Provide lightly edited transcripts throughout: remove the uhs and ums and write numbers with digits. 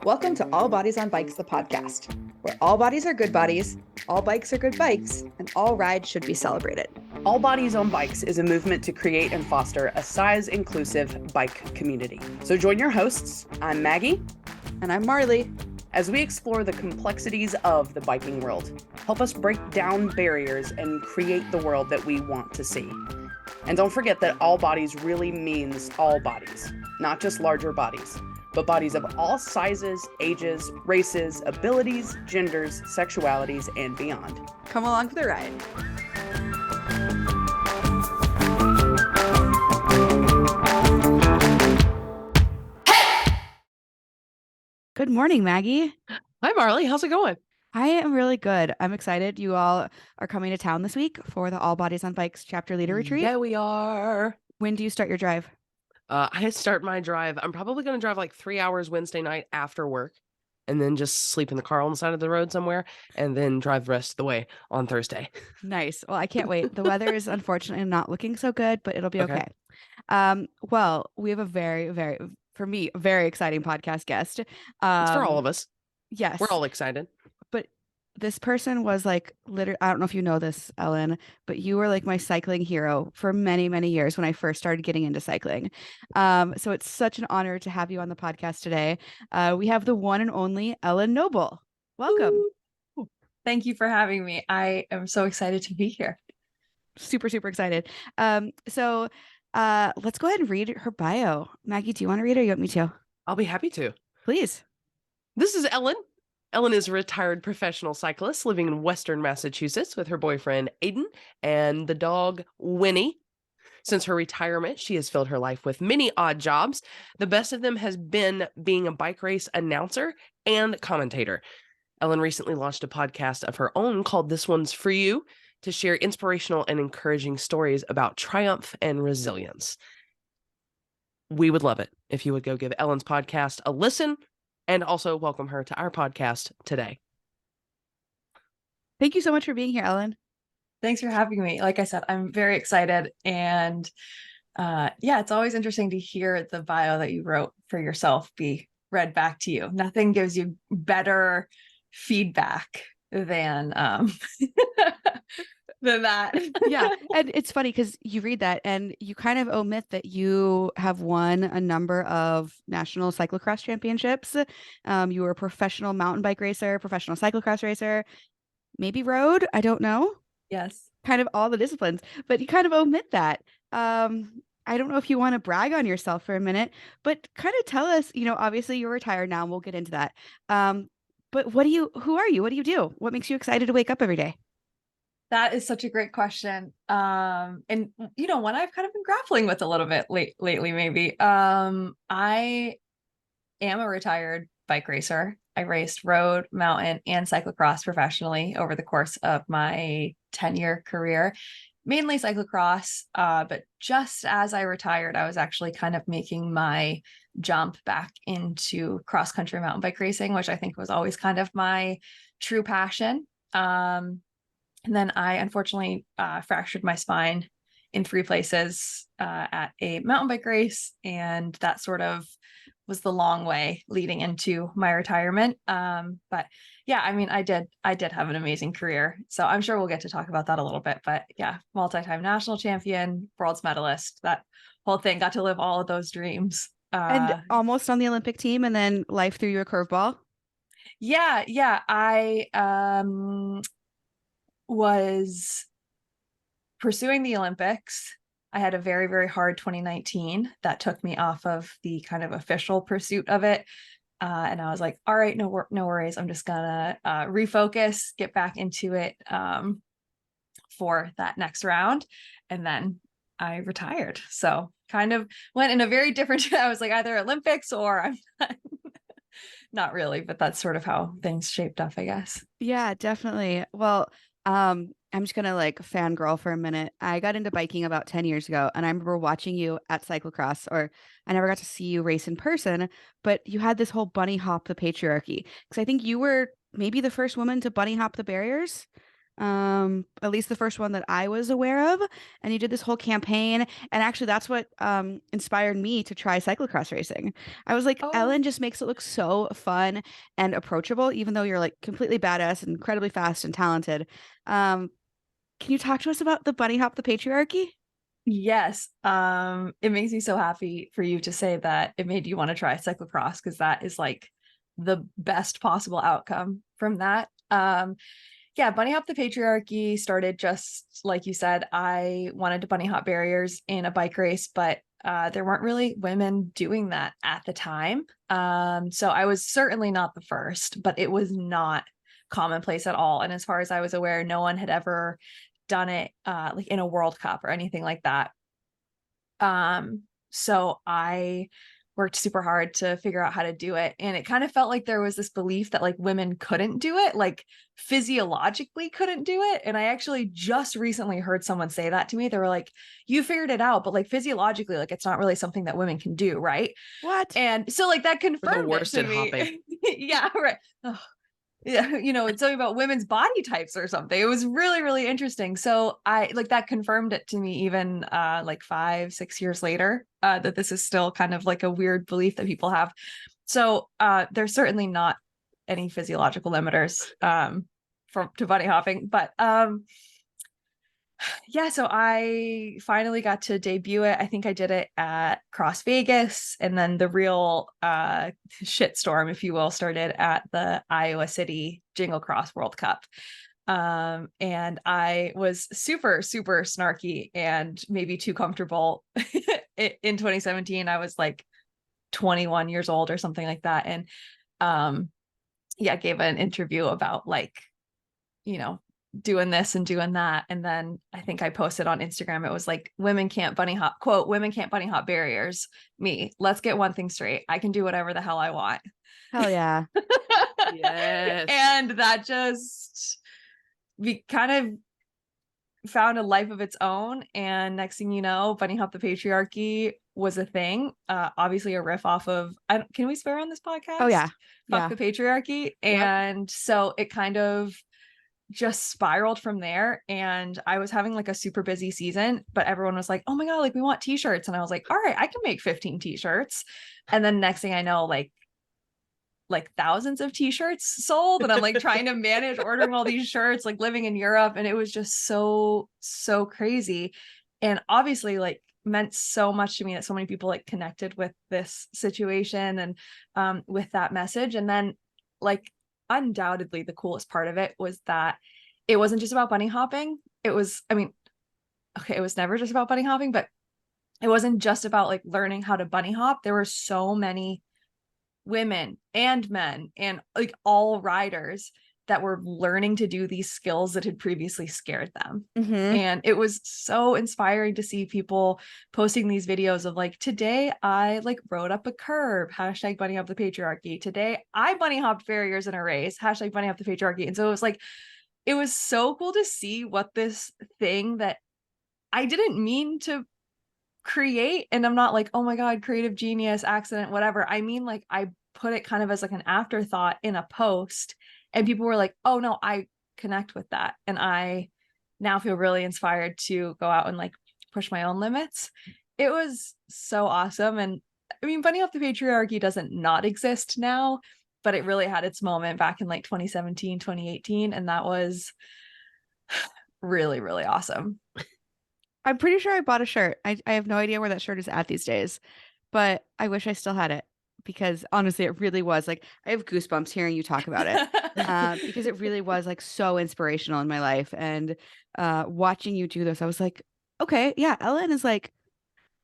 Welcome to All Bodies on Bikes, the podcast, where all bodies are good bodies, all bikes are good bikes, and all rides should be celebrated. All Bodies on Bikes is a movement to create and foster a size-inclusive bike community. So join your hosts, I'm Maggie. And I'm Marley. As we explore the complexities of the biking world, help us break down barriers and create the world that we want to see. And don't forget that all bodies really means all bodies, not just larger bodies, but bodies of all sizes, ages, races, abilities, genders, sexualities, and beyond. Come along for the ride. Good morning, Maggie. Hi, Marley. How's it going? I am really good. I'm excited. You all are coming to town this week for the All Bodies on Bikes chapter leader retreat. Yeah, we are. When do you start your drive? I start my drive. I'm probably going to drive like 3 hours Wednesday night after work and then just sleep in the car on the side of the road somewhere and then drive the rest of the way on Thursday. Nice. Well, I can't wait. The weather is unfortunately not looking so good, but it'll be okay. Well, we have a very, for me, a very exciting podcast guest. It's for all of us. Yes. We're all excited. But this person was like, literally, I don't know if you know this, Ellen, but you were like my cycling hero for many, many years when I first started getting into cycling. So it's such an honor to have you on the podcast today. We have the one and only Ellen Noble. Welcome. Ooh. Thank you for having me. I am so excited to be here. Super, super excited. So let's go ahead and read her bio. Maggie, do you want to read it or you want me to? I'll be happy to. Please. This is Ellen. Ellen is a retired professional cyclist living in Western Massachusetts with her boyfriend, Adin, and the dog, Winnie. Since her retirement, she has filled her life with many odd jobs. The best of them has been being a bike race announcer and commentator. Ellen recently launched a podcast of her own called This One's For You to share inspirational and encouraging stories about triumph and resilience. We would love it if you would go give Ellen's podcast a listen and also welcome her to our podcast today. Thank you so much for being here, Ellen. Thanks for having me. Like I said, I'm very excited. And it's always interesting to hear the bio that you wrote for yourself be read back to you. Nothing gives you better feedback than than that. Yeah. And it's funny because you read that and you kind of omit that you have won a number of national cyclocross championships. You were a professional mountain bike racer, professional cyclocross racer, maybe road. I don't know. Yes. Kind of all the disciplines, but you kind of omit that. I don't know if you want to brag on yourself for a minute, but kind of tell us, obviously you're retired now and we'll get into that. But who are you? What do you do? What makes you excited to wake up every day? That is such a great question. And one I've kind of been grappling with a little bit lately, maybe. I am a retired bike racer. I raced road, mountain, and cyclocross professionally over the course of my 10-year career, mainly cyclocross. But just as I retired, I was actually kind of making my jump back into cross-country mountain bike racing, which I think was always kind of my true passion. And then I unfortunately fractured my spine in 3 places at a mountain bike race. And that sort of was the long way leading into my retirement. But yeah, I mean, I did have an amazing career. So I'm sure we'll get to talk about that a little bit. But yeah, multi-time national champion, world's medalist, that whole thing, got to live all of those dreams. And almost on the Olympic team, and then life threw you a curveball. Yeah. I was pursuing the Olympics. I had a very, very hard 2019 that took me off of the kind of official pursuit of it. And I was like, all right, no worries. I'm just gonna refocus, get back into it for that next round. And then I retired. So kind of went in a very different, I was like either Olympics or I'm not really, but that's sort of how things shaped up, I guess. Yeah, definitely. Well, I'm just gonna like fangirl for a minute. I got into biking about 10 years ago, and I remember watching you at cyclocross, or I never got to see you race in person, but you had this whole bunny hop the patriarchy. Because I think you were maybe the first woman to bunny hop the barriers. At least the first one that I was aware of. And you did this whole campaign. And actually, that's what inspired me to try cyclocross racing. I was like, Oh, Ellen just makes it look so fun and approachable, even though you're like completely badass and incredibly fast and talented. Um, can you talk to us about the bunny hop, the patriarchy? yes. It makes me so happy for you to say that it made you want to try cyclocross, because that is like the best possible outcome from that. Yeah, bunny hop the patriarchy started just like you said. I wanted to bunny hop barriers in a bike race, but there weren't really women doing that at the time. So I was certainly not the first, but it was not commonplace at all. And as far as I was aware, no one had ever done it like in a World Cup or anything like that. So I worked super hard to figure out how to do it. And it kind of felt like there was this belief that like women couldn't do it, like physiologically couldn't do it. And I actually just recently heard someone say that to me. They were like, you figured it out, but like physiologically, like it's not really something that women can do, right? What? And so like that We're the confirmed it worst to at me. hopping. Yeah, right. Ugh. Yeah, it's something about women's body types or something. It was really, really interesting. So I like that confirmed it to me even like 5, 6 years later, that this is still kind of like a weird belief that people have. So there's certainly not any physiological limiters from to bunny hopping, but yeah, so I finally got to debut it. I think I did it at Cross Vegas, and then the real shitstorm, if you will, started at the Iowa City Jingle Cross World Cup. And I was super, super snarky and maybe too comfortable. In 2017. I was like 21 years old or something like that. And yeah, gave an interview about like, you know, doing this and doing that. And then I think I posted on Instagram, it was like, women can't bunny hop, quote, women can't bunny hop barriers. Me, let's get one thing straight. I can do whatever the hell I want. Hell yeah. Yes. And that just, we kind of found a life of its own. And next thing you know, bunny hop the patriarchy was a thing. Obviously a riff off of, can we swear on this podcast? Oh yeah. Fuck Yeah. the patriarchy. Yep. And so it kind of just spiraled from there. And I was having like a super busy season, but everyone was like, oh my God, like we want t-shirts. And I was like, all right, I can make 15 t-shirts. And then next thing I know, like thousands of t-shirts sold. And I'm like trying to manage ordering all these shirts, like living in Europe. And it was just so, so crazy. And obviously like meant so much to me that so many people like connected with this situation and with that message. And then like undoubtedly the coolest part of it was that it wasn't just about bunny hopping. It was, I mean, okay, it was never just about bunny hopping, but it wasn't just about like learning how to bunny hop. There were so many women and men and like all riders that were learning to do these skills that had previously scared them. Mm-hmm. And it was so inspiring to see people posting these videos of like, today I like rode up a curb, hashtag bunny hop the patriarchy. Today I bunny hopped barriers in a race, hashtag bunny hop the patriarchy. And so it was like, it was so cool to see what this thing that I didn't mean to create. And I'm not like, oh my God, creative genius, accident, whatever. I mean, like I put it kind of as like an afterthought in a post, and people were like, oh no, I connect with that. And I now feel really inspired to go out and like push my own limits. It was so awesome. And I mean, bunny off the patriarchy doesn't not exist now, but it really had its moment back in like 2017, 2018. And that was really, really awesome. I'm pretty sure I bought a shirt. I have no idea where that shirt is at these days, but I wish I still had it because honestly, it really was like I have goosebumps hearing you talk about it because it really was like so inspirational in my life. And watching you do this, I was like, okay, yeah, Ellen is like,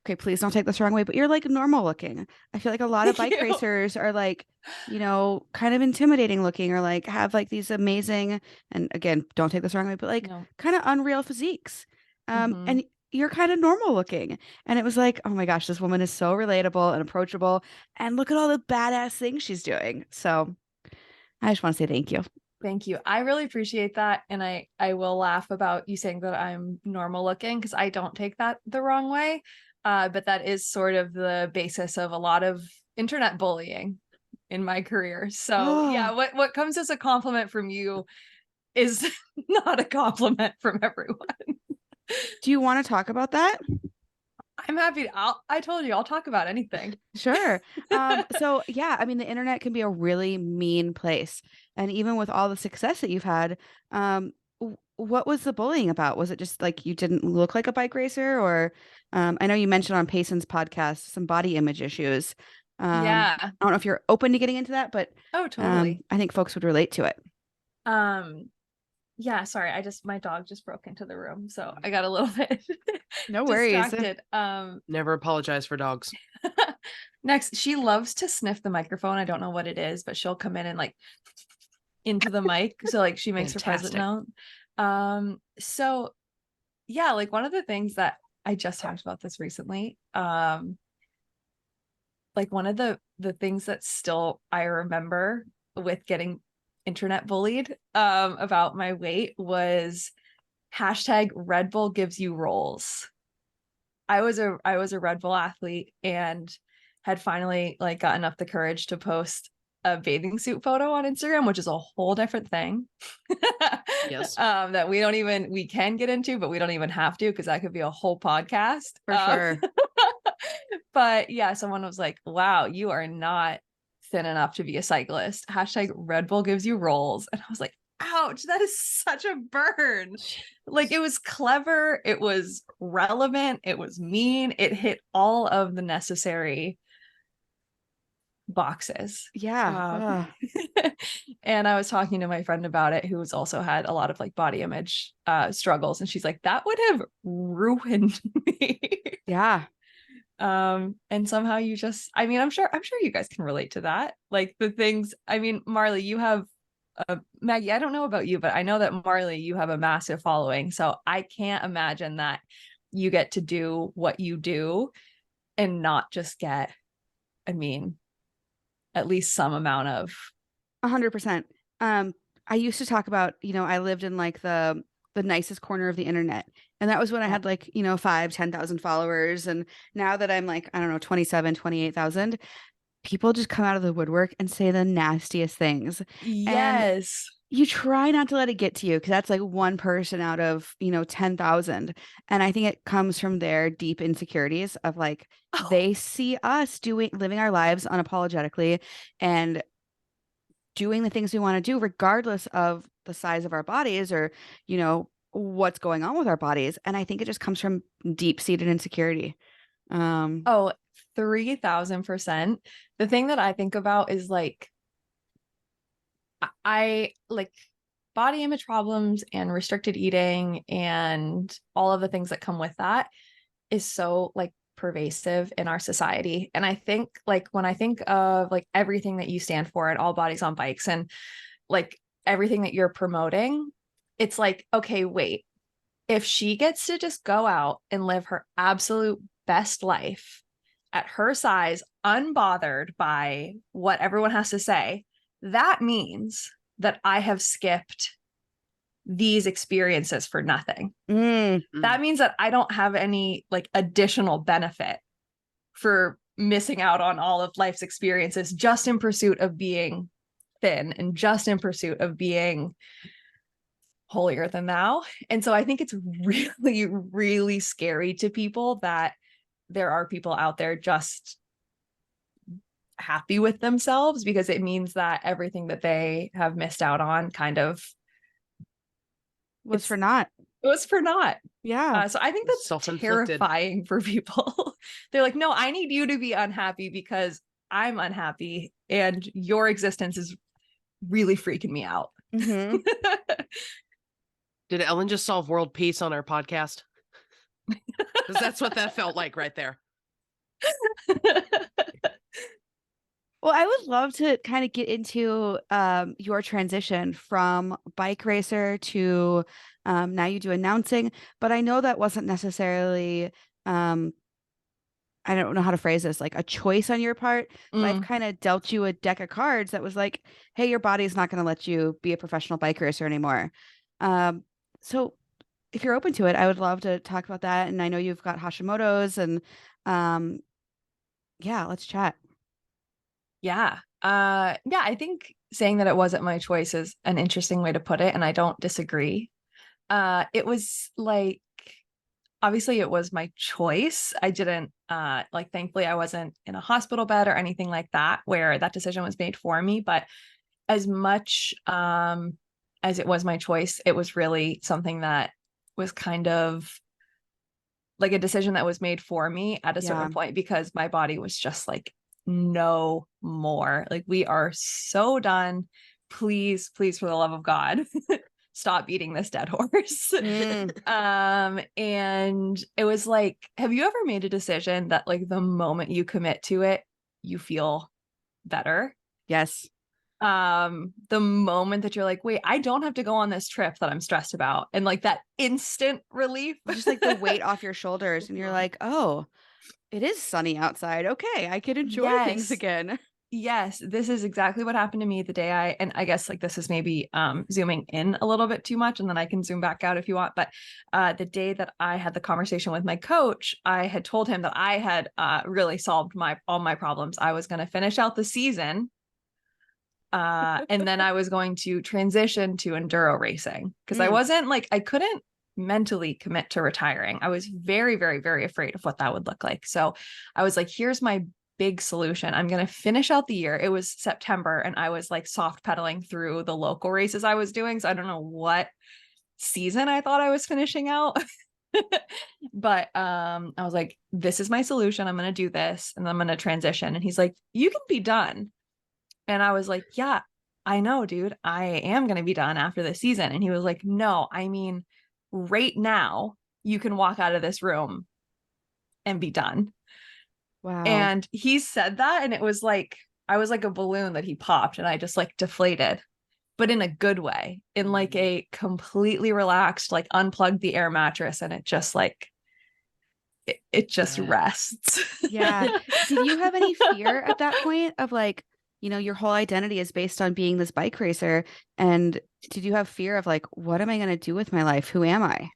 okay, please don't take this the wrong way, but you're like normal looking. I feel like a lot of Thank bike you. racers are like, kind of intimidating looking or like have like these amazing, and again, don't take this the wrong way, but like No. kind of unreal physiques. Mhm. And you're kind of normal looking. And it was like, oh my gosh, this woman is so relatable and approachable. And look at all the badass things she's doing. So I just want to say thank you. Thank you. I really appreciate that. And I will laugh about you saying that I'm normal looking because I don't take that the wrong way. But that is sort of the basis of a lot of internet bullying in my career. So yeah, Oh, what comes as a compliment from you is not a compliment from everyone. Do you want to talk about that? I'm happy. I told you I'll talk about anything. Sure. So yeah, I mean, the internet can be a really mean place. And even with all the success that you've had, what was the bullying about? Was it just like you didn't look like a bike racer? Or I know you mentioned on Payson's podcast some body image issues. Yeah. I don't know if you're open to getting into that, but Oh, totally. I think folks would relate to it. Yeah, sorry. My dog just broke into the room, so I got a little bit No worries. distracted. Never apologize for dogs. Next, she loves to sniff the microphone. I don't know what it is, but she'll come in and like into the mic. So like she makes her presence known. So yeah, like one of the things that I just talked about this recently, like one of the things that still I remember with getting internet bullied about my weight was hashtag Red Bull gives you rolls. I was a Red Bull athlete and had finally like gotten up the courage to post a bathing suit photo on Instagram, which is a whole different thing. Yes. That we can get into, but we don't even have to, because that could be a whole podcast. For sure. But yeah, someone was like, wow, you are not thin enough to be a cyclist. Hashtag Red Bull gives you rolls. And I was like, ouch, that is such a burn. Like, it was clever, it was relevant, it was mean, it hit all of the necessary boxes. Yeah. And I was talking to my friend about it, who's also had a lot of like body image struggles, and she's like, that would have ruined me. Yeah. And somehow you just, I mean, I'm sure you guys can relate to that. Like the things, I mean, Marley, you have Maggie, I don't know about you, but I know that Marley, you have a massive following. So I can't imagine that you get to do what you do and not just get, I mean, at least some amount of 100%. I used to talk about, I lived in like the nicest corner of the internet. And that was when I had like, 10,000 followers. And now that I'm like, I don't know, 27, 28,000, people just come out of the woodwork and say the nastiest things. And yes. you try not to let it get to you, because that's like one person out of 10,000. And I think it comes from their deep insecurities of like, they see us living our lives unapologetically and doing the things we want to do regardless of the size of our bodies or what's going on with our bodies. And I think it just comes from deep-seated insecurity. 3,000%. The thing that I think about is like, I like body image problems and restricted eating and all of the things that come with that is so like pervasive in our society. And I think like when I think of like everything that you stand for at All Bodies on Bikes and like everything that you're promoting, it's like, okay, wait, if she gets to just go out and live her absolute best life at her size, unbothered by what everyone has to say, that means that I have skipped these experiences for nothing. That means that I don't have any like additional benefit for missing out on all of life's experiences just in pursuit of being thin and just in pursuit of being holier than thou. And so I think it's really, really scary to people that there are people out there just happy with themselves, because it means that everything that they have missed out on kind of was for naught. It was for naught. Yeah. So I think that's terrifying for people. They're like, no, I need you to be unhappy because I'm unhappy and your existence is really freaking me out. Mm-hmm. Did Ellen just solve world peace on our podcast? Because that's what that felt like right there. Well, I would love to kind of get into your transition from bike racer to now you do announcing, but I know that wasn't necessarily, I don't know how to phrase this, like a choice on your part. Life kind of dealt you a deck of cards that was like, hey, your body's not going to let you be a professional bike racer anymore. So if you're open to it, I would love to talk about that. And I know you've got Hashimoto's and yeah, let's chat. Yeah. I think saying that it wasn't my choice is an interesting way to put it, and I don't disagree. It was like, obviously it was my choice. I didn't like, thankfully I wasn't in a hospital bed or anything like that where that decision was made for me, but as much as it was my choice, it was really something that was kind of like a decision that was made for me at a certain point, because my body was just like, no more. Like, we are so done. Please, please, for the love of God, stop beating this dead horse. And it was like, have you ever made a decision that like the moment you commit to it, you feel better? Yes. The moment that you're like, wait, I don't have to go on this trip that I'm stressed about, and like that instant relief, Just like the weight off your shoulders, and you're like, oh, it is sunny outside. Okay, I can enjoy things again. Yes, this is exactly what happened to me the day and I guess like this is maybe zooming in a little bit too much, and then I can zoom back out if you want. But the day that I had the conversation with my coach, I had told him that I had really solved all my problems. I was going to finish out the season. And then I was going to transition to enduro racing, because I wasn't like, I couldn't mentally commit to retiring. I was very, very, very afraid of what that would look like. So I was like, here's my big solution. I'm going to finish out the year. It was September and I was like soft pedaling through the local races I was doing. So I don't know what season I thought I was finishing out. But I was like, this is my solution. I'm going to do this and I'm going to transition. And he's like, you can be done. And I was like, yeah, I know, dude, I am going to be done after the season. And he was like, no, I mean, right now you can walk out of this room and be done. Wow. And he said that, and it was like, I was like a balloon that he popped, and I just like deflated, but in a good way, in like a completely relaxed, like unplugged the air mattress, and it just like, it just rests. Yeah. Did you have any fear at that point of like, you know, your whole identity is based on being this bike racer? And did you have fear of like, what am I going to do with my life? Who am I?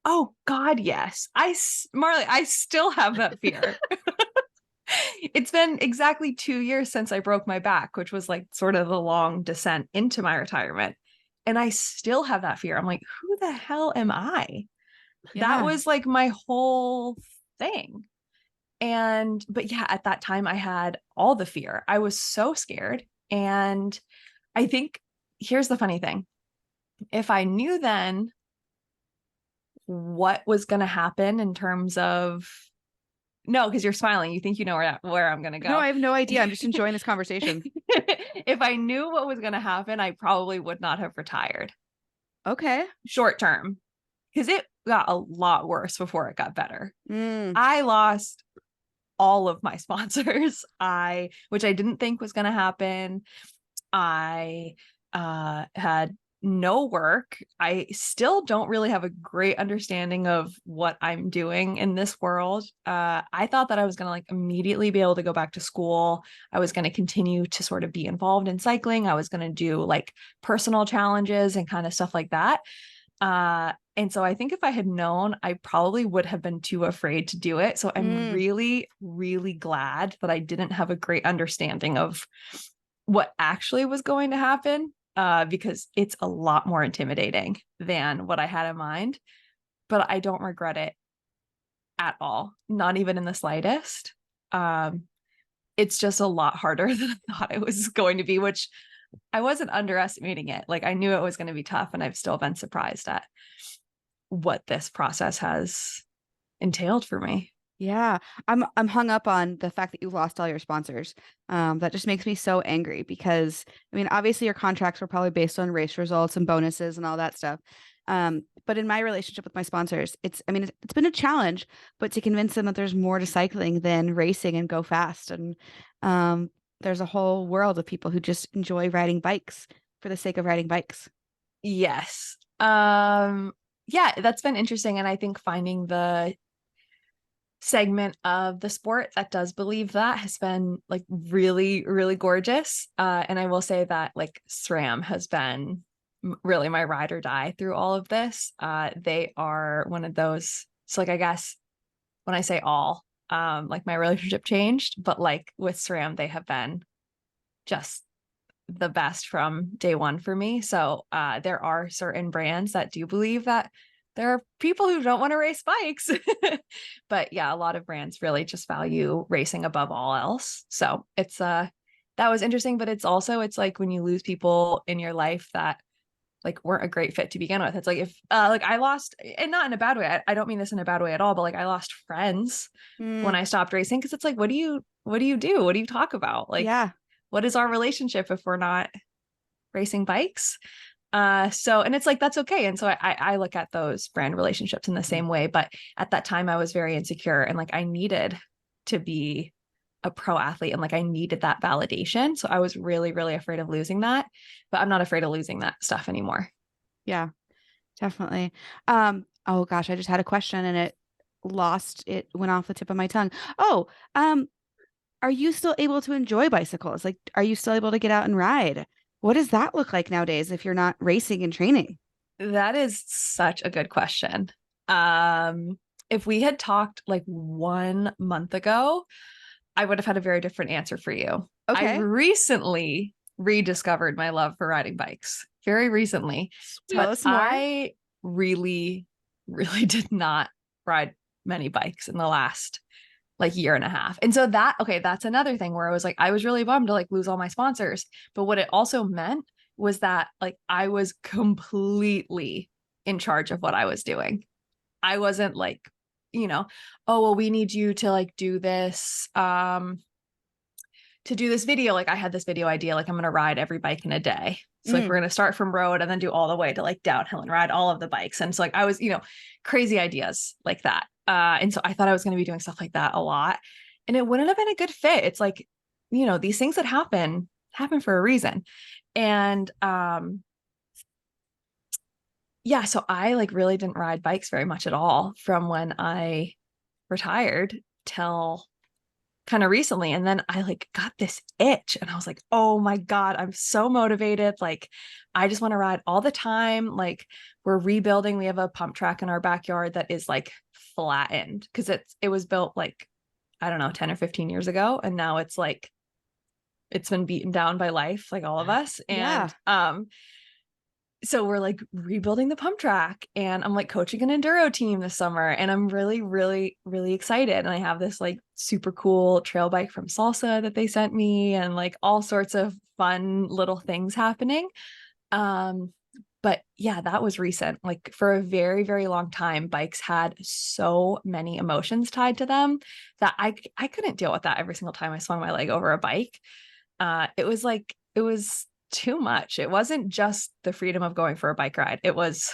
Oh God, yes. Marley, I still have that fear. It's been exactly 2 years since I broke my back, which was like sort of the long descent into my retirement. And I still have that fear. I'm like, who the hell am I? That was like my whole thing. But yeah, at that time I had all the fear. I was so scared. And I think here's the funny thing. If I knew then what was going to happen in terms of, no, because you're smiling. You think you know where I'm going to go. No, I have no idea. I'm just enjoying this conversation. If I knew what was going to happen, I probably would not have retired. Okay. Short term, because it got a lot worse before it got better. I lost all of my sponsors, which I didn't think was going to happen. I had no work. I still don't really have a great understanding of what I'm doing in this world. I thought that I was going to like immediately be able to go back to school. I was going to continue to sort of be involved in cycling. I was going to do like personal challenges and kind of stuff like that. And so I think if I had known, I probably would have been too afraid to do it. So I'm really, really glad that I didn't have a great understanding of what actually was going to happen, because it's a lot more intimidating than what I had in mind. But I don't regret it at all, not even in the slightest. It's just a lot harder than I thought it was going to be, which I wasn't underestimating it. Like, I knew it was going to be tough, and I've still been surprised at what this process has entailed for me. Yeah, I'm hung up on the fact that you lost all your sponsors. That just makes me so angry because, I mean, obviously your contracts were probably based on race results and bonuses and all that stuff. But in my relationship with my sponsors, it's been a challenge, but to convince them that there's more to cycling than racing and go fast. And there's a whole world of people who just enjoy riding bikes for the sake of riding bikes. Yes. Yeah, that's been interesting. And I think finding the segment of the sport that does believe that has been like really, really gorgeous. And I will say that like SRAM has been really my ride or die through all of this. They are one of those. So like, I guess when I say all, like my relationship changed, but like with SRAM, they have been just the best from day one for me. So there are certain brands that do believe that there are people who don't want to race bikes. But yeah, a lot of brands really just value racing above all else. So it's that was interesting, but it's also, it's like when you lose people in your life that like weren't a great fit to begin with. It's like if like I lost, and not in a bad way. I don't mean this in a bad way at all, but like I lost friends when I stopped racing, because it's like, what do you do? What do you talk about? Like, Yeah. what is our relationship if we're not racing bikes? So, and it's like, that's okay. And so I look at those brand relationships in the same way. But at that time I was very insecure, and like I needed to be a pro athlete, and like I needed that validation. So I was really, really afraid of losing that, but I'm not afraid of losing that stuff anymore. Yeah, definitely. Oh gosh, I just had a question and it went off the tip of my tongue. Oh, are you still able to enjoy bicycles? Like, are you still able to get out and ride? What does that look like nowadays if you're not racing and training? That is such a good question. If we had talked like 1 month ago, I would have had a very different answer for you. I Okay. recently rediscovered my love for riding bikes, very recently, Tell but us more. I really, really did not ride many bikes in the last like year and a half. And so that, okay, that's another thing where I was like, I was really bummed to like lose all my sponsors. But what it also meant was that like I was completely in charge of what I was doing. I wasn't like, oh, well, we need you to like do this, to do this video. Like I had this video idea, like I'm going to ride every bike in a day. So like we're going to start from road and then do all the way to like downhill and ride all of the bikes. And so like I was, crazy ideas like that. And so I thought I was going to be doing stuff like that a lot, and it wouldn't have been a good fit. It's like, these things that happen for a reason. And yeah, so I like really didn't ride bikes very much at all from when I retired till kind of recently. And then I like got this itch, and I was like, oh my God, I'm so motivated. Like, I just want to ride all the time. Like, we're rebuilding. We have a pump track in our backyard that is like flattened because it was built like, I don't know, 10 or 15 years ago. And now it's like, it's been beaten down by life, like all of us. Yeah. And so we're like rebuilding the pump track, and I'm like coaching an enduro team this summer, and I'm really, really, really excited. And I have this like super cool trail bike from Salsa that they sent me, and like all sorts of fun little things happening. But yeah, that was recent. Like for a very, very long time, bikes had so many emotions tied to them that I couldn't deal with that every single time I swung my leg over a bike. It was too much. It wasn't just the freedom of going for a bike ride. There was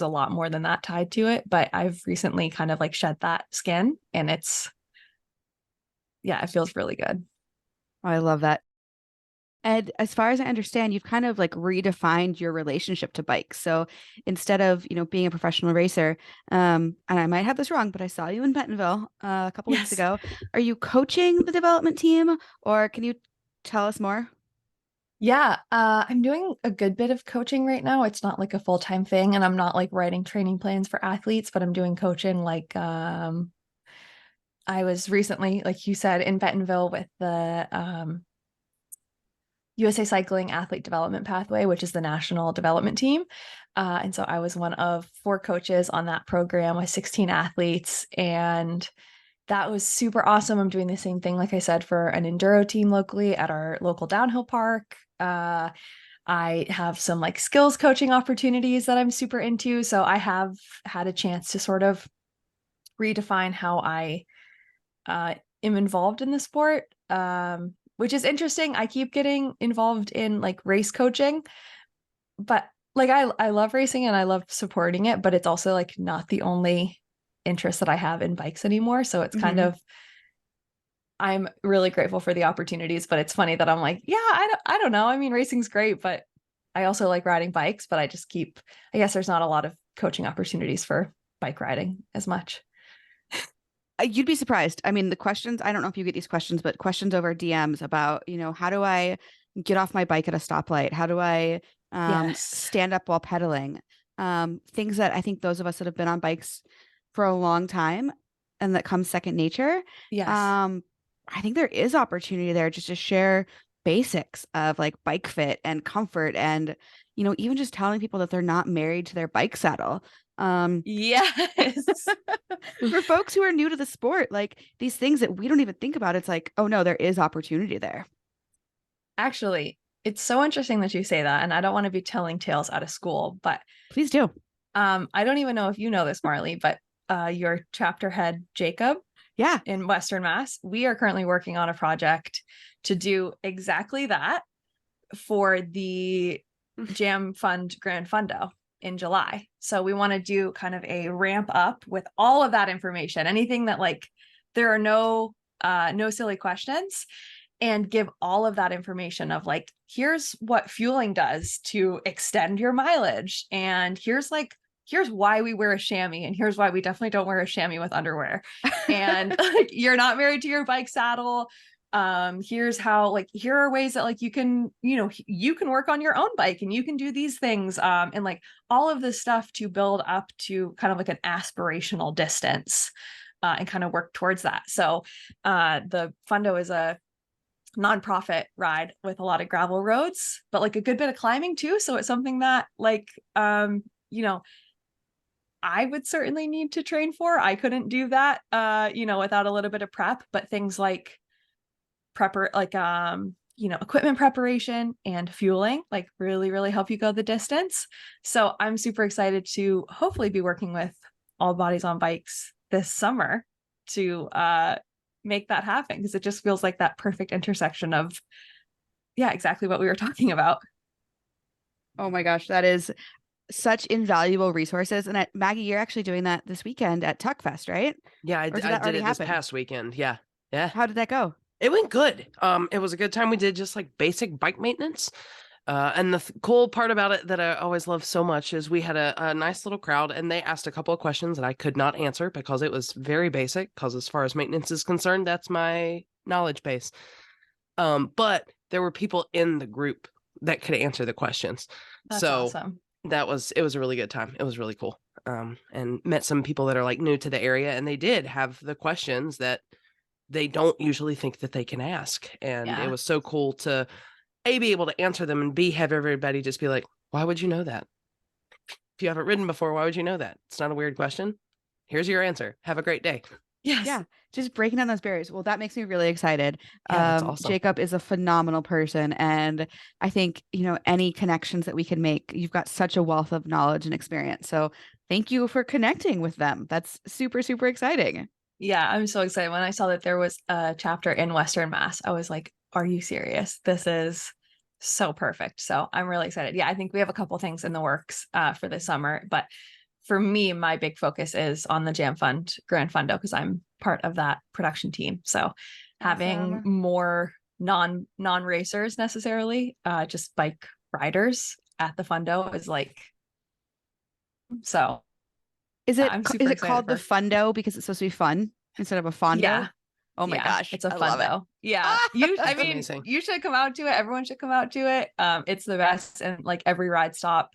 a lot more than that tied to it, but I've recently kind of like shed that skin, and it feels really good. I love that. Ed, as far as I understand, you've kind of like redefined your relationship to bikes. So instead of, being a professional racer, and I might have this wrong, but I saw you in Bentonville a couple weeks Yes. ago. Are you coaching the development team, or can you tell us more? Yeah, I'm doing a good bit of coaching right now. It's not like a full-time thing, and I'm not like writing training plans for athletes, but I'm doing coaching. Like, I was recently, like you said, in Bentonville with the USA Cycling Athlete Development Pathway, which is the national development team. And so I was one of 4 coaches on that program with 16 athletes, and that was super awesome. I'm doing the same thing, like I said, for an enduro team locally at our local downhill park. I have some like skills coaching opportunities that I'm super into. So I have had a chance to sort of redefine how I am involved in the sport, which is interesting. I keep getting involved in like race coaching, but like I love racing and I love supporting it, but it's also like not the only interest that I have in bikes anymore. So it's kind of, I'm really grateful for the opportunities, but it's funny that I'm like, yeah, I don't know. I mean, racing's great, but I also like riding bikes, but I guess there's not a lot of coaching opportunities for bike riding as much. You'd be surprised. I mean, the questions, I don't know if you get these questions, but questions over DMs about, how do I get off my bike at a stoplight? How do I Yes. stand up while pedaling? Things that I think those of us that have been on bikes for a long time and that comes second nature. Yes. I think there is opportunity there just to share basics of like bike fit and comfort and, even just telling people that they're not married to their bike saddle. Yes. For folks who are new to the sport, like these things that we don't even think about, it's like, oh no, there is opportunity there. Actually, it's so interesting that you say that, and I don't want to be telling tales out of school, but Please do. I don't even know if you know this, Marley, but your chapter head, Jacob, Yeah. in Western Mass, we are currently working on a project to do exactly that for the Jam Fund Grand Fundo in July. So we want to do kind of a ramp up with all of that information, anything that like there are no silly questions, and give all of that information of like, here's what fueling does to extend your mileage, and here's why we wear a chamois, and here's why we definitely don't wear a chamois with underwear, and like you're not married to your bike saddle. Here's how, like, here are ways that like you can work on your own bike, and you can do these things, and like all of this stuff to build up to kind of like an aspirational distance, and kind of work towards that. So the Fundo is a nonprofit ride with a lot of gravel roads, but like a good bit of climbing too. So it's something that like I would certainly need to train for. I couldn't do that without a little bit of prep, but things like equipment preparation and fueling like really, really help you go the distance. So I'm super excited to hopefully be working with All Bodies on Bikes this summer to make that happen, because it just feels like that perfect intersection of exactly what we were talking about. Oh my gosh, that is such invaluable resources. And Maggie, you're actually doing that this weekend at Tuck Fest, right? Yeah, I Or did did that already it this happen? past weekend. Yeah. Yeah. How did that go? It went good. It was a good time. We did just like basic bike maintenance. And the cool part about it that I always love so much is we had a nice little crowd, and they asked a couple of questions that I could not answer because it was very basic, because as far as maintenance is concerned, that's my knowledge base. But there were people in the group that could answer the questions. That's so awesome. it was a really good time. It was really cool. And met some people that are like new to the area, and they did have the questions that they don't usually think that they can ask. And it was so cool to be able to answer them, and have everybody just be like, why would you know that? If you haven't ridden before, why would you know that? It's not a weird question. Here's your answer. Have a great day. Yes. Yeah. Just breaking down those barriers. Well, that makes me really excited. Yeah, that's awesome. Jacob is a phenomenal person. And I think, any connections that we can make, you've got such a wealth of knowledge and experience. So thank you for connecting with them. That's super, super exciting. Yeah, I'm so excited. When I saw that there was a chapter in Western Mass, I was like, are you serious? This is so perfect. So I'm really excited. Yeah, I think we have a couple things in the works for this summer. But for me, my big focus is on the Jam Fund Grand Fundo, because I'm part of that production team. So having more non-racers necessarily, just bike riders at the Fundo is like, so. Is it called the Fundo because it's supposed to be fun instead of a Fondo? Yeah. Oh my gosh. It's a Fundo. Fundo. Yeah. Amazing. You should come out to it. Everyone should come out to it. It's the best. And like every ride stop,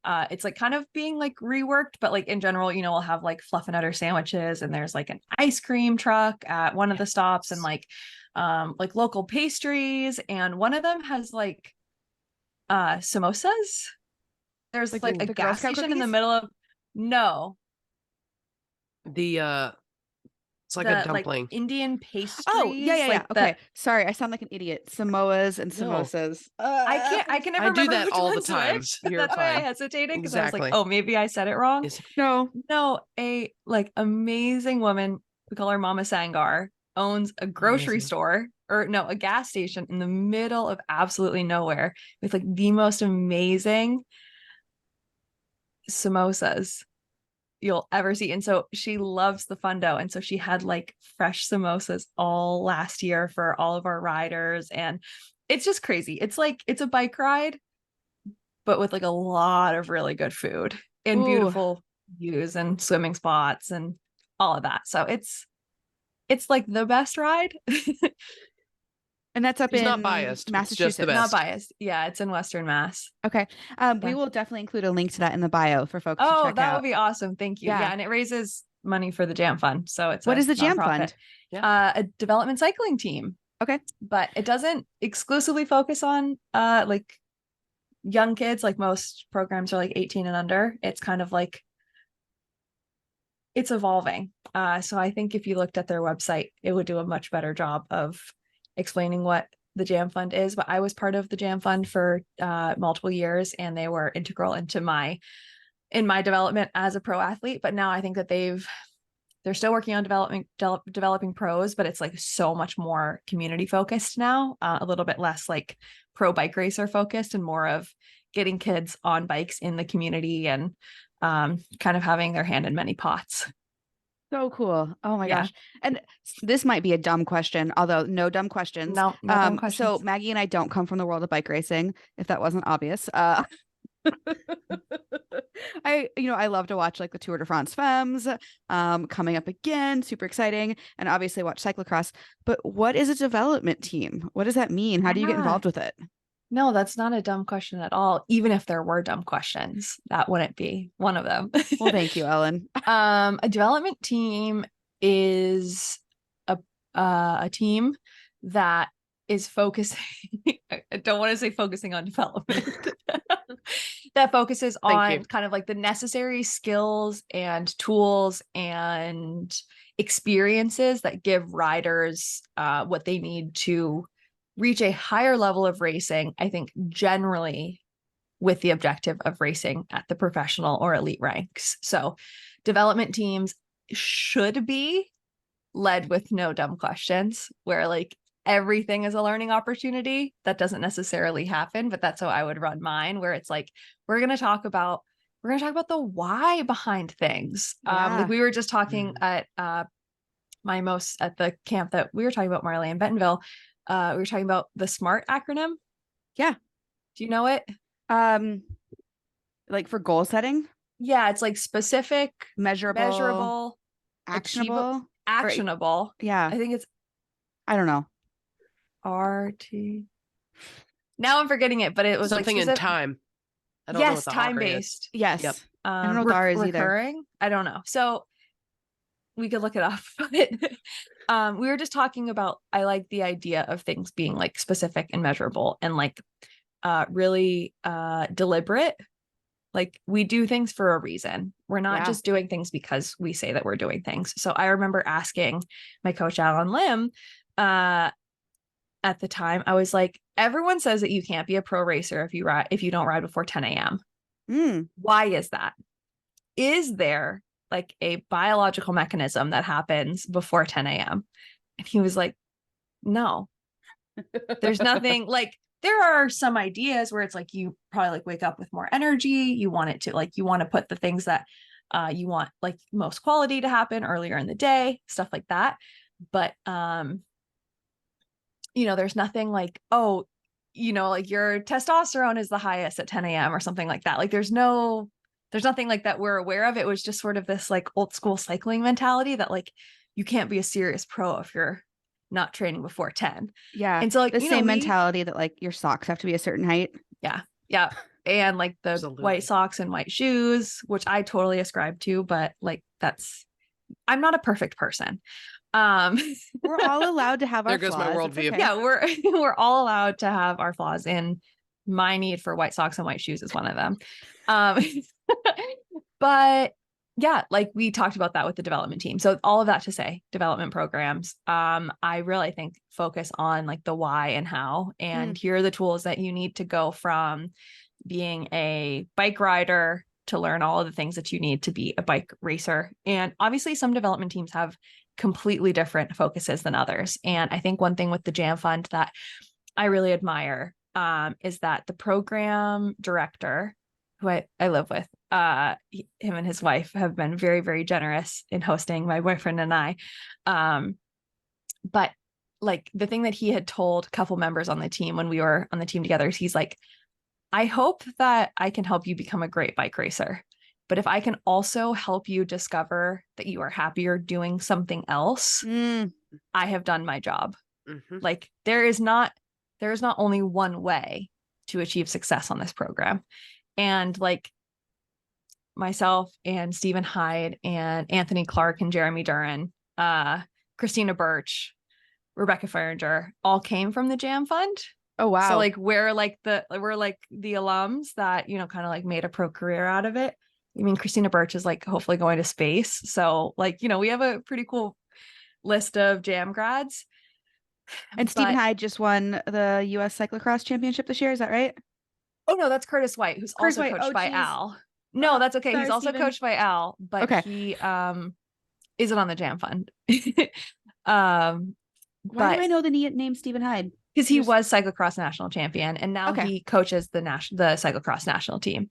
it's like kind of being like reworked, but like in general, we'll have like fluffernutter sandwiches, and there's like an ice cream truck at one of the stops, and like local pastries. And one of them has like samosas. There's like a gas station in the middle of it's like a dumpling. Like Indian pastries. Oh, yeah. Like okay. Sorry, I sound like an idiot. Samoas and samosas. I can never do remember that which all the one's time. which. You're That's why I fine. hesitated, because Exactly. I was like, oh, maybe I said it wrong. No, a like amazing woman, we call her Mama Sangar, owns a grocery store, or no, a gas station in the middle of absolutely nowhere, with like the most amazing samosas you'll ever see. And so she loves the Fundo, and so she had like fresh samosas all last year for all of our riders, and it's just crazy. It's like it's a bike ride, but with like a lot of really good food and beautiful views and swimming spots and all of that. So it's like the best ride. And that's up in not biased, Massachusetts. just the best. Not biased. Yeah, it's in Western Mass. Okay. We will definitely include a link to that in the bio for folks to check out. That would be awesome. Thank you. Yeah, and it raises money for the Jam Fund. So it's what is the Jam Fund? A development cycling team. Okay. But it doesn't exclusively focus on like young kids. Like most programs are like 18 and under. It's kind of like it's evolving. So I think if you looked at their website, it would do a much better job of explaining what the Jam Fund is. But I was part of the Jam Fund for multiple years, and they were integral into my development as a pro athlete. But now I think that they're still working on developing pros, but it's like so much more community focused now, a little bit less like pro bike racer focused and more of getting kids on bikes in the community and kind of having their hand in many pots. So cool. Oh my Yeah. gosh. And this might be a dumb question, although no dumb questions. No dumb So questions. Maggie and I don't come from the world of bike racing, if that wasn't obvious. I love to watch like the Tour de France Femmes coming up again, super exciting, and obviously watch cyclocross. But what is a development team? What does that mean? How do you get Yeah. involved with it? No, that's not a dumb question at all. Even if there were dumb questions, that wouldn't be one of them. Well, thank you, Ellen. A development team is a team that is focusing. I don't want to say focusing on development. That focuses on kind of like the necessary skills and tools and experiences that give riders what they need to reach a higher level of racing, I think generally with the objective of racing at the professional or elite ranks. So development teams should be led with no dumb questions, where like everything is a learning opportunity. That doesn't necessarily happen, but that's how I would run mine, where it's like we're going to talk about the why behind things. Like we were just talking at at the camp that we were talking about, Marley and Bentonville. We were talking about the SMART acronym. Yeah. Do you know it? Like for goal setting? Yeah, it's like specific, measurable, actionable. Yeah. I think it's I don't know. RT. Now I'm forgetting it, but it was something like in time. I don't know what the time based. Yes. Yep. I don't know what the R is recurring? either. I don't know. So we could look it up. But we were just talking about, I like the idea of things being like specific and measurable and like really deliberate. Like we do things for a reason. We're not just doing things because we say that we're doing things. So I remember asking my coach, Alan Lim, at the time, I was like, everyone says that you can't be a pro racer if you don't ride before 10 a.m. Why is that? Is there like a biological mechanism that happens before 10 a.m.? And he was like, no, there's nothing. Like there are some ideas where it's like you probably like wake up with more energy. You want it to like, you want to put the things that you want like most quality to happen earlier in the day, stuff like that. But there's nothing like, oh, like your testosterone is the highest at 10 a.m. or something like that. Like there's nothing like that we're aware of. It was just sort of this like old school cycling mentality that like you can't be a serious pro if you're not training before 10. Yeah. And so like the same mentality that like your socks have to be a certain height. Yeah. Yeah. And like the Absolutely. white socks and white shoes, which I totally ascribe to, but like I'm not a perfect person. We're all allowed to have our there goes flaws. my worldview. Okay. Yeah, we're all allowed to have our flaws, and my need for white socks and white shoes is one of them. But yeah, like we talked about that with the development team. So all of that to say, development programs, I really think focus on like the why and how, and here are the tools that you need to go from being a bike rider to learn all of the things that you need to be a bike racer. And obviously some development teams have completely different focuses than others. And I think one thing with the Jam Fund that I really admire is that the program director, who I live with, him and his wife have been very, very generous in hosting my boyfriend and I. But like the thing that he had told a couple members on the team when we were on the team together, he's like, I hope that I can help you become a great bike racer. But if I can also help you discover that you are happier doing something else, I have done my job. Like there is not only one way to achieve success on this program. And like myself and Stephen Hyde and Anthony Clark and Jeremy Duran, Christina Birch, Rebecca Feringer all came from the Jam Fund. Oh, wow. So like we're like the alums that, you know, kind of like made a pro career out of it. I mean, Christina Birch is like hopefully going to space. So like, you know, we have a pretty cool list of Jam grads. And Stephen But Hyde just won the US Cyclocross Championship this year. Is that right? oh no, that's Curtis White, who's Curtis also White. coached Oh, by geez. Al. No, that's okay. Sorry, He's also Stephen. coached by Al, but Okay. he isn't on the Jam Fund. Why do But I know the name Stephen Hyde? because he was cyclocross national champion and now Okay. he coaches the cyclocross national team.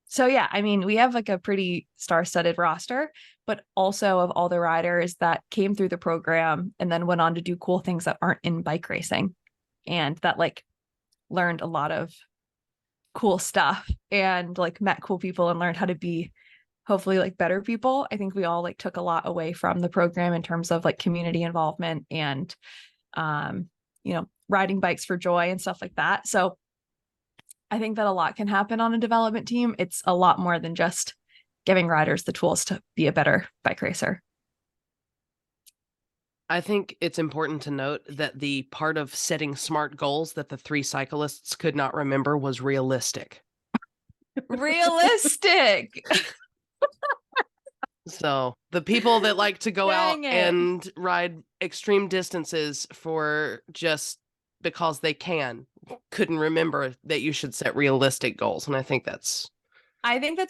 So yeah, I mean, we have like a pretty star-studded roster, but also of all the riders that came through the program and then went on to do cool things that aren't in bike racing and that like learned a lot of cool stuff and like met cool people and learned how to be hopefully like better people. I think we all like took a lot away from the program in terms of like community involvement and you know, riding bikes for joy and stuff like that. So I think that a lot can happen on a development team. It's a lot more than just giving riders the tools to be a better bike racer. I think it's important to note that the part of setting smart goals that the 3 cyclists could not remember was realistic. Realistic. So the people that like to go out Dang it. and ride extreme distances for just because they couldn't remember that you should set realistic goals. And I think that's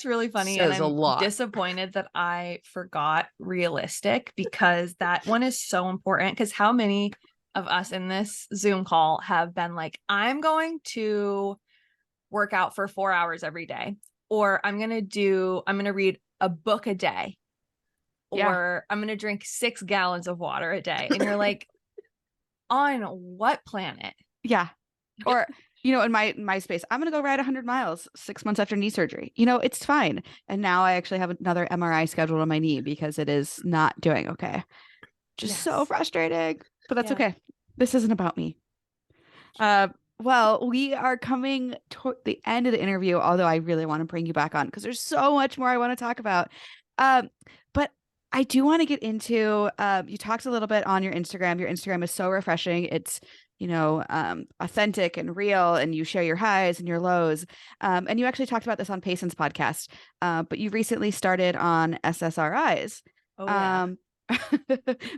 really funny. And says a I'm lot. disappointed that I forgot realistic because that one is so important. Because how many of us in this Zoom call have been like, I'm going to work out for 4 hours every day, or I'm going to read a book a day, or I'm going to drink 6 gallons of water a day. And you're like, on what planet? Yeah. Or, you know, in my space, I'm going to go ride 100 miles 6 months after knee surgery. You know, it's fine. And now I actually have another MRI scheduled on my knee because it is not doing okay. Just so frustrating, but that's okay. This isn't about me. Well, we are coming to the end of the interview, although I really want to bring you back on because there's so much more I want to talk about. But I do want to get into, you talked a little bit on your Instagram. Your Instagram is so refreshing. It's, you know, authentic and real, and you share your highs and your lows. And you actually talked about this on Payson's podcast, but you recently started on SSRIs. Oh, yeah.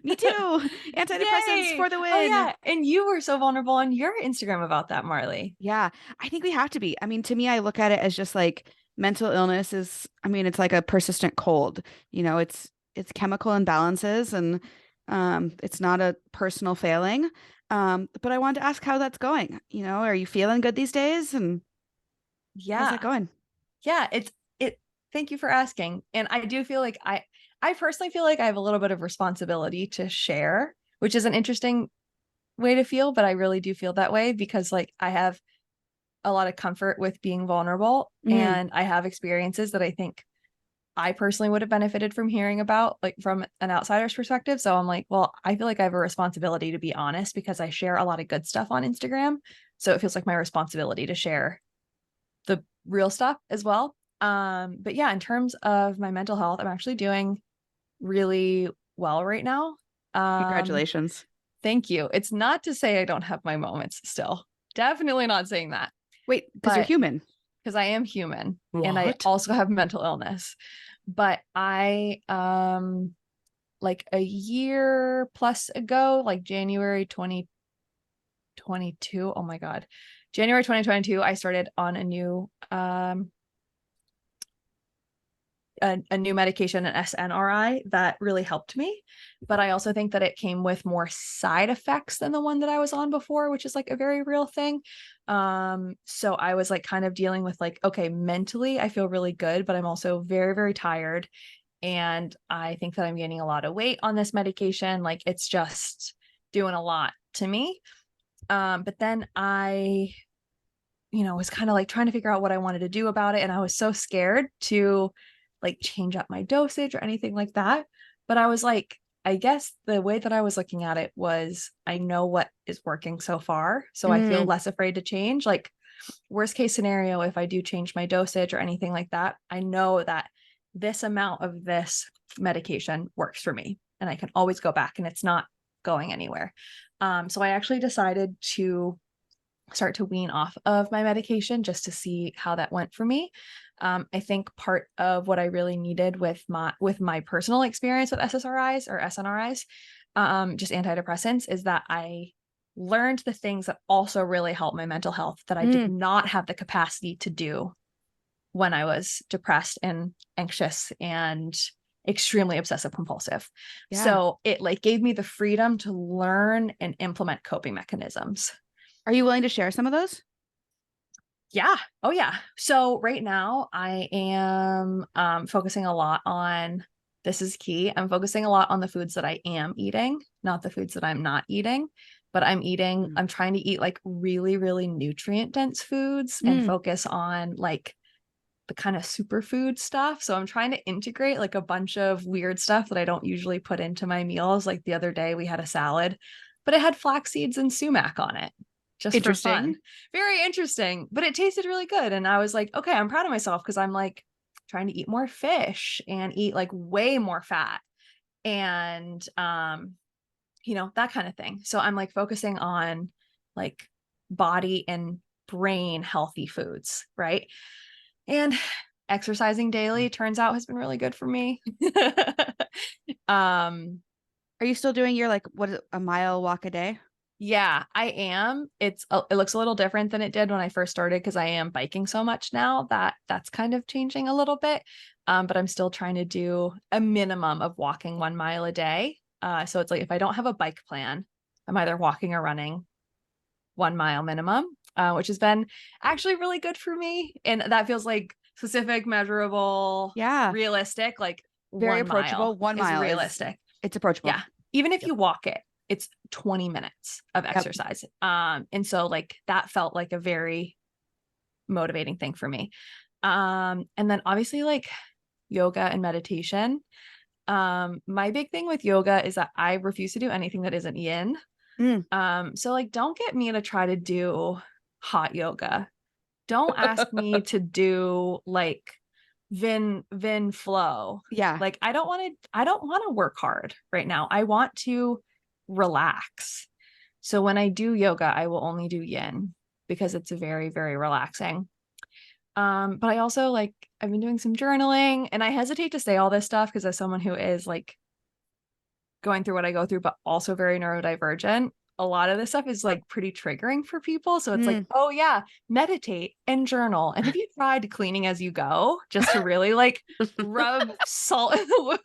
Me too. Antidepressants for the win. Oh yeah. And you were so vulnerable on your Instagram about that, Marley. Yeah, I think we have to be. I mean, to me, I look at it as just like mental illness is, I mean, it's like a persistent cold. You know, it's chemical imbalances and it's not a personal failing. But I wanted to ask how that's going. You know, are you feeling good these days? And how's that going? Yeah, thank you for asking. And I do feel like I personally feel like I have a little bit of responsibility to share, which is an interesting way to feel, but I really do feel that way because like I have a lot of comfort with being vulnerable and I have experiences that I think I personally would have benefited from hearing about, like from an outsider's perspective. So I'm like, well, I feel like I have a responsibility to be honest because I share a lot of good stuff on Instagram. So it feels like my responsibility to share the real stuff as well. But yeah, in terms of my mental health, I'm actually doing really well right now. Congratulations. Thank you. It's not to say I don't have my moments still. Definitely not saying that. Wait, because you're human. Because I am human. What? And I also have mental illness. But I like a year plus ago, like January 2022. Oh my God. January 2022, I started on a new new medication, an SNRI, that really helped me. But I also think that it came with more side effects than the one that I was on before, which is like a very real thing. So I was like kind of dealing with like, okay, mentally, I feel really good, but I'm also very, very tired. And I think that I'm gaining a lot of weight on this medication. Like it's just doing a lot to me. But then I, you know, was kind of like trying to figure out what I wanted to do about it. And I was so scared to like change up my dosage or anything like that. But I was like, I guess the way that I was looking at it was I know what is working so far. So I feel less afraid to change. Like worst case scenario, if I do change my dosage or anything like that, I know that this amount of this medication works for me and I can always go back and it's not going anywhere. So I actually decided to start to wean off of my medication just to see how that went for me. I think part of what I really needed with my personal experience with SSRIs or SNRIs, just antidepressants, is that I learned the things that also really help my mental health that I did not have the capacity to do when I was depressed and anxious and extremely obsessive compulsive. Yeah. So it like gave me the freedom to learn and implement coping mechanisms. Are you willing to share some of those? Yeah. Oh yeah. So right now I am focusing a lot on, this is key. I'm focusing a lot on the foods that I am eating, not the foods that I'm not eating, but I'm trying to eat like really, really nutrient dense foods and focus on like the kind of superfood stuff. So I'm trying to integrate like a bunch of weird stuff that I don't usually put into my meals. Like the other day we had a salad, but it had flax seeds and sumac on it just for fun. Very interesting, but it tasted really good. And I was like, okay, I'm proud of myself because I'm like trying to eat more fish and eat like way more fat and, that kind of thing. So I'm like focusing on like body and brain healthy foods, right? And exercising daily turns out has been really good for me. Are you still doing your like what is it, a mile walk a day? Yeah, I am. It looks a little different than it did when I first started because I am biking so much now that's kind of changing a little bit. But I'm still trying to do a minimum of walking 1 mile a day. So it's like if I don't have a bike plan, I'm either walking or running 1 mile minimum, which has been actually really good for me. And that feels like specific, measurable, Yeah. realistic, like Very 1 mile approachable. 1 mile is realistic. it's approachable. Yeah. Even if you walk it, it's 20 minutes of exercise. And so like that felt like a very motivating thing for me. And then obviously like yoga and meditation. My big thing with yoga is that I refuse to do anything that isn't yin. So like don't get me to try to do hot yoga. Don't ask me to do like Vin flow. Yeah. Like I don't want to work hard right now. I want to relax. So when I do yoga, I will only do yin because it's very, very relaxing. But I also like I've been doing some journaling and I hesitate to say all this stuff because as someone who is like going through what I go through, but also very neurodivergent, a lot of this stuff is like pretty triggering for people. So it's like, oh yeah, meditate and journal. And have you tried cleaning as you go just to really like rub salt in the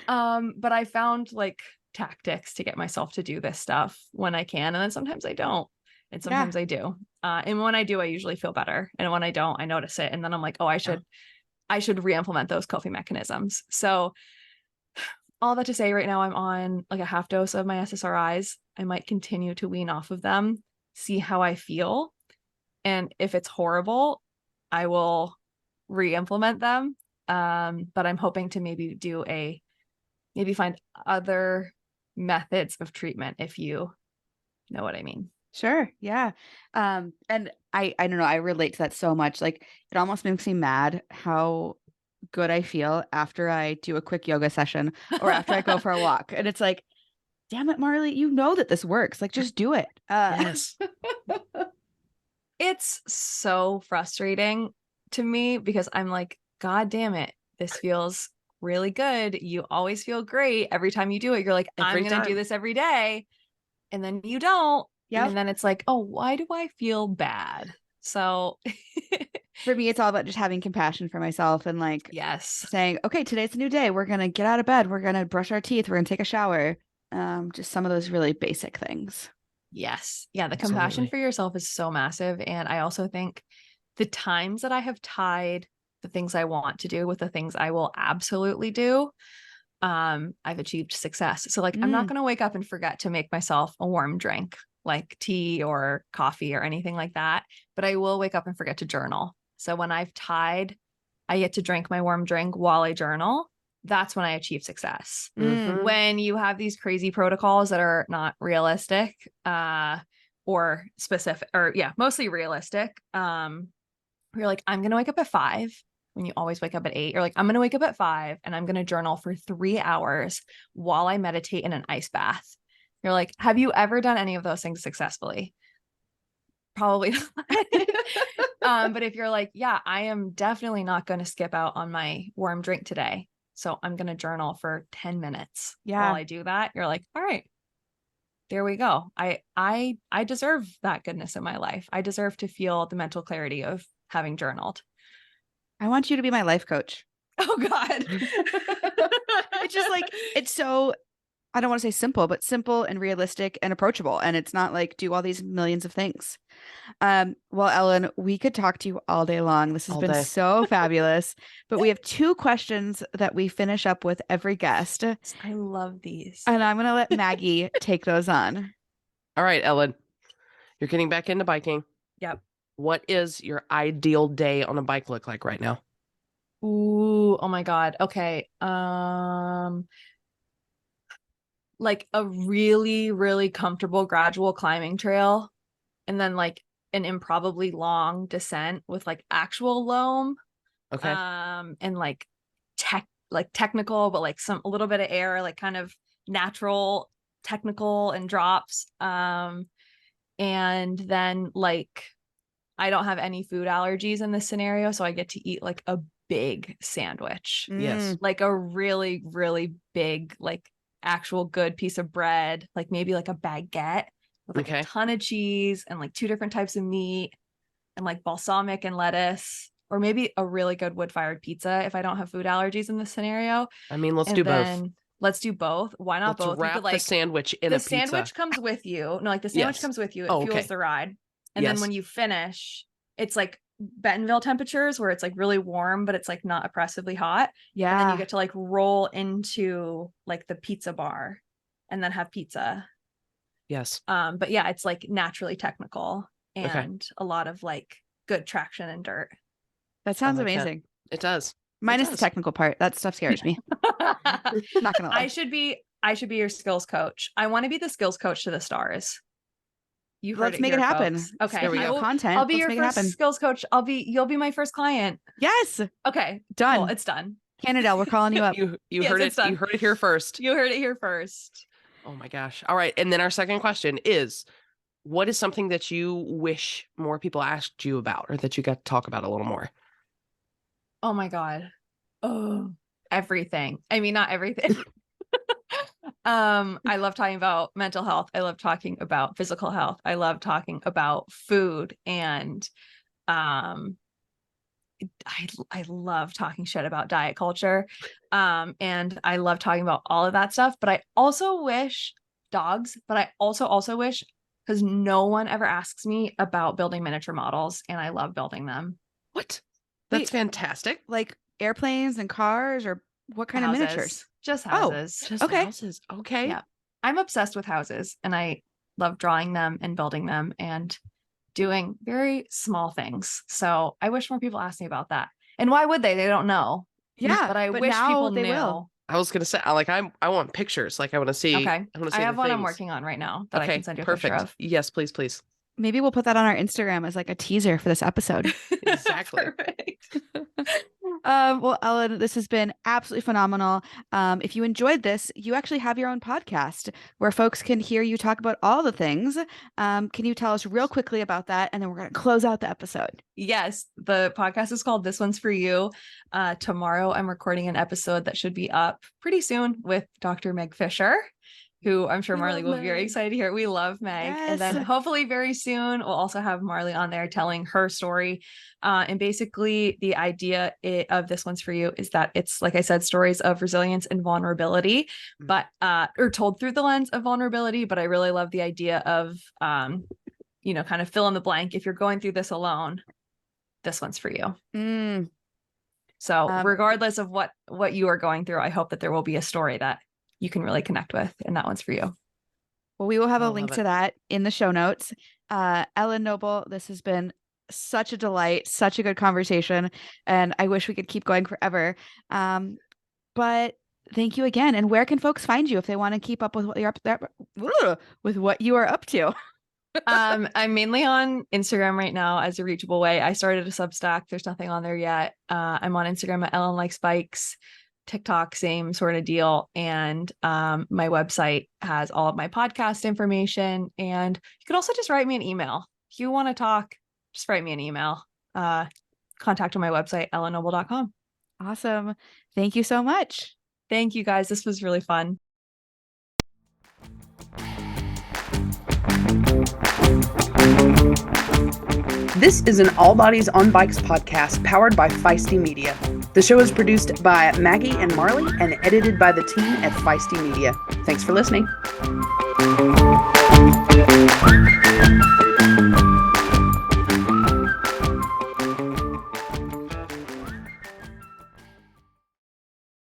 wound? But I found like tactics to get myself to do this stuff when I can. And then sometimes I don't. And sometimes I do. And when I do, I usually feel better. And when I don't, I notice it. And then I'm like, oh, I should re-implement those coping mechanisms. So all that to say right now, I'm on like a half dose of my SSRIs. I might continue to wean off of them, see how I feel. And if it's horrible, I will re-implement them. But I'm hoping to maybe find other methods of treatment, if you know what I mean. Sure. Yeah. And I don't know, I relate to that so much. Like it almost makes me mad how good I feel after I do a quick yoga session or after I go for a walk. And it's like, damn it, Marley, you know that this works. Like just do it. Yes. It's so frustrating to me because I'm like, God damn it, this feels really good. You always feel great every time you do it. You're like, I'm going to do this every day. And then you don't. Yep. And then it's like, oh, why do I feel bad? So for me, it's all about just having compassion for myself and like saying, okay, today's a new day. We're going to get out of bed. We're going to brush our teeth. We're going to take a shower. Just some of those really basic things. Yes. Yeah. The compassion for yourself is so massive. And I also think the times that I have tied the things I want to do with the things I will absolutely do, I've achieved success. So like, I'm not going to wake up and forget to make myself a warm drink like tea or coffee or anything like that. But I will wake up and forget to journal. So when I get to drink my warm drink while I journal. That's when I achieve success. When you have these crazy protocols that are not realistic, or specific, or mostly realistic. You're like, I'm going to wake up at 5 when you always wake up at 8. You're like, I'm going to wake up at 5 and I'm going to journal for 3 hours while I meditate in an ice bath. You're like, have you ever done any of those things successfully? Probably not. But if you're like, yeah, I am definitely not going to skip out on my warm drink today. So I'm going to journal for 10 minutes while I do that. You're like, all right, there we go. I deserve that goodness in my life. I deserve to feel the mental clarity of having journaled. I want you to be my life coach. Oh God. It's just like, it's so, I don't want to say simple, but simple and realistic and approachable. And it's not like do all these millions of things. Well, Ellen, we could talk to you all day long. This has All been day. so fabulous. But we have 2 questions that we finish up with every guest. I love these. And I'm going to let Maggie take those on. All right, Ellen, you're getting back into biking. Yep. What is your ideal day on a bike look like right now? Ooh, oh my God. Okay. Like a really, really comfortable gradual climbing trail, and then like an improbably long descent with like actual loam. Okay. And like technical, but like a little bit of air, like kind of natural, technical and drops. And then like I don't have any food allergies in this scenario, so I get to eat like a big sandwich. Yes. Like a really, really big, like actual good piece of bread, like maybe like a baguette with like a ton of cheese and like 2 different types of meat and like balsamic and lettuce, or maybe a really good wood-fired pizza if I don't have food allergies in this scenario. I mean, let's And do then both. let's do both. Why not Let's both? wrap the sandwich in the a pizza. sandwich comes with you. No, like the sandwich Yes. comes with you. It Oh, fuels okay. the ride. And Yes. then when you finish, it's like Bentonville temperatures where it's like really warm, but it's like not oppressively hot. And then you Yeah. get to like roll into like the pizza bar and then have pizza. Yes. But yeah, it's like naturally technical Okay. and a lot of like good traction and dirt. That sounds like that. amazing. It does. Minus It the does. technical part. That stuff scares me. Not gonna lie. I should be your skills coach. I want to be the skills coach to the stars. You heard Let's it make here, it happen. folks. Okay. There we go. Content. I'll be Let's your make it first happen. skills coach. You'll be my first client. Yes. Okay. Done. Cool. It's done. Canada, we're calling you up. You Yes, heard it's it. done. You heard it here first. You heard it here first. Oh my gosh. All right. And then our second question is, what is something that you wish more people asked you about or that you got to talk about a little more? Oh my God. Oh, everything. I mean, not everything. I love talking about mental health. I love talking about physical health. I love talking about food, and I love talking shit about diet culture. And I love talking about all of that stuff, but I also wish dogs, but I also wish, because no one ever asks me about building miniature models, and I love building them. What? That's Wait. fantastic. Like airplanes and cars, or what kind of miniatures? Just houses. Just Okay. houses. Okay. Yeah. I'm obsessed with houses, and I love drawing them and building them and doing very small things. So I wish more people asked me about that. And why would they? They don't know. Yeah, But I wish now people they knew. will. I was gonna say, I want pictures. Like I want to see. Okay. I want to see. I have the one I'm things. working on right now that I Okay. can send you a Perfect. picture of. Yes, please, please. Maybe we'll put that on our Instagram as like a teaser for this episode. Exactly. Perfect. Well, Ellen, this has been absolutely phenomenal. If you enjoyed this, you actually have your own podcast where folks can hear you talk about all the things. Can you tell us real quickly about that? And then we're going to close out the episode. Yes, the podcast is called This One's For You. Tomorrow I'm recording an episode that should be up pretty soon with Dr. Meg Fisher, who I'm sure We Marley love will be very Meg. excited to hear. We love Meg. And then Yes. hopefully very soon we'll also have Marley on there telling her story. And basically the idea of This One's For You is that it's, like I said, stories of resilience and vulnerability, but or told through the lens of vulnerability. But I really love the idea of kind of fill in the blank. If you're going through this alone, this one's for you. So regardless of what you are going through, I hope that there will be a story that you can really connect with, and that one's for you. Well, we will have I a love link it. to that in the show notes. Ellen Noble, this has been such a delight, such a good conversation, and I wish we could keep going forever. But thank you again. And where can folks find you if they want to keep up with what you're with what you are up to? I'm mainly on Instagram right now as a reachable way. I started a Substack. There's nothing on there yet. I'm on Instagram at Ellen Likes Bikes. TikTok, same sort of deal. And my website has all of my podcast information. And you could also just write me an email. If you want to talk, just write me an email. Contact on my website, ellanoble.com. Awesome. Thank you so much. Thank you guys. This was really fun. This is an All Bodies on Bikes podcast powered by Feisty Media. The show is produced by Maggie and Marley and edited by the team at Feisty Media. Thanks for listening.